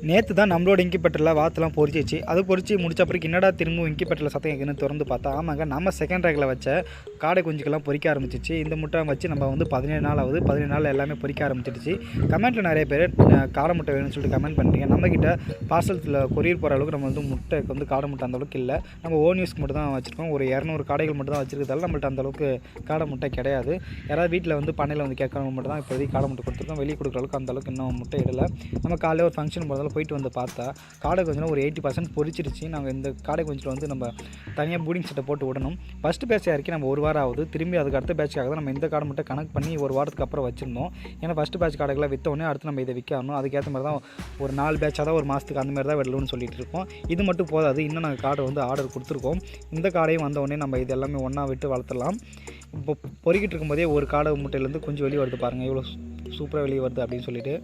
நேற்று தான் நம்மளோட இன்குபேட்டரில் வாத்துலாம் பொரிச்சிச்சு. அது பொரிச்சு முடிச்ச அப்புறம் என்னடா திரும்பவும் இன்குபேட்டரில் சத்தம் கேட்குதுன்னு திறந்து பார்த்தா, ஆமாங்க நம்ம செகண்ட் ரேக்கில் வச்ச காடை குஞ்சுக்கெல்லாம் பொரிக்க ஆரம்பிச்சிச்சு. இந்த முட்டை வச்சு நம்ம 17 நாள் ஆகுது. 17 நாள் எல்லாமே பொரிக்க ஆரம்பிச்சிடுச்சு. கமெண்ட்டில் நிறைய பேர் காடை முட்டை வேணும்னு சொல்லிட்டு கமெண்ட் பண்ணுறீங்க. நம்மக்கிட்ட பார்சல்ஸில் கொரியர் போகிற அளவுக்கு நம்ம முட்டைக்கு காடை முட்டை அந்தளவுக்கு இல்லை. நம்ம ஓன் யூஸ்க்கு மட்டும் தான் வச்சுருக்கோம். ஒரு 200 காடைகள் மட்டும் தான் வச்சுருக்கிறதால நம்மள்ட்ட அந்தளவுக்கு காடை முட்டை கிடையாது. யாராவது வீட்டில் பண்ணையில் கேட்குறவங்க மட்டும் தான் இப்போதைக்கு காடை முட்டை கொடுத்துருக்கோம். வெளியே கொடுக்குற அளவுக்கு அந்தளவுக்கு இன்னும் முட்டை இடலை. நம்ம காலையில் ஒரு ஃபங்க்ஷன் போகிறதால போயிட்டு பார்த்தா காடை கொஞ்சம் ஒரு 80% பொரிச்சிருச்சு. நாங்கள் இந்த காடை கொஞ்சம் நம்ம தனியாக பூடிங் செட்டை போட்டு விடணும். ஃபஸ்ட்டு பேட்ச் இறக்கி நம்ம ஒரு வாரம் ஆகுது. திரும்பி அதுக்கு அடுத்த பேட்சுக்காக தான் நம்ம இந்த காடை மட்டும் கனெக்ட் பண்ணி ஒரு வாரத்துக்கு அப்புறம் வச்சுருந்தோம். ஏன்னா ஃபஸ்ட்டு பேட்ச் காடைகளை விற்றோடனே அடுத்து நம்ம இதை விற்கணும். அதுக்கேற்ற மாதிரி தான் ஒரு 4 பேட்சாக தான் ஒரு மாதத்துக்கு அந்த மாதிரி தான் விடலும்னு சொல்லிட்டு இருக்கோம். இது மட்டும் போதாது, இன்னும் நாங்கள் காடை ஆர்டர் கொடுத்துருக்கோம். இந்த காடையும் வந்தவுடனே நம்ம இது எல்லாமே ஒன்றா விட்டு வளர்த்துடலாம். இப்போ பொறிக்கிட்டு இருக்கும்போதே ஒரு காடை முட்டையிலேருந்து குஞ்சு வெளியே வருது பாருங்கள், இவ்வளோ சூப்பராக வெளியே வருது அப்படின்னு சொல்லிட்டு.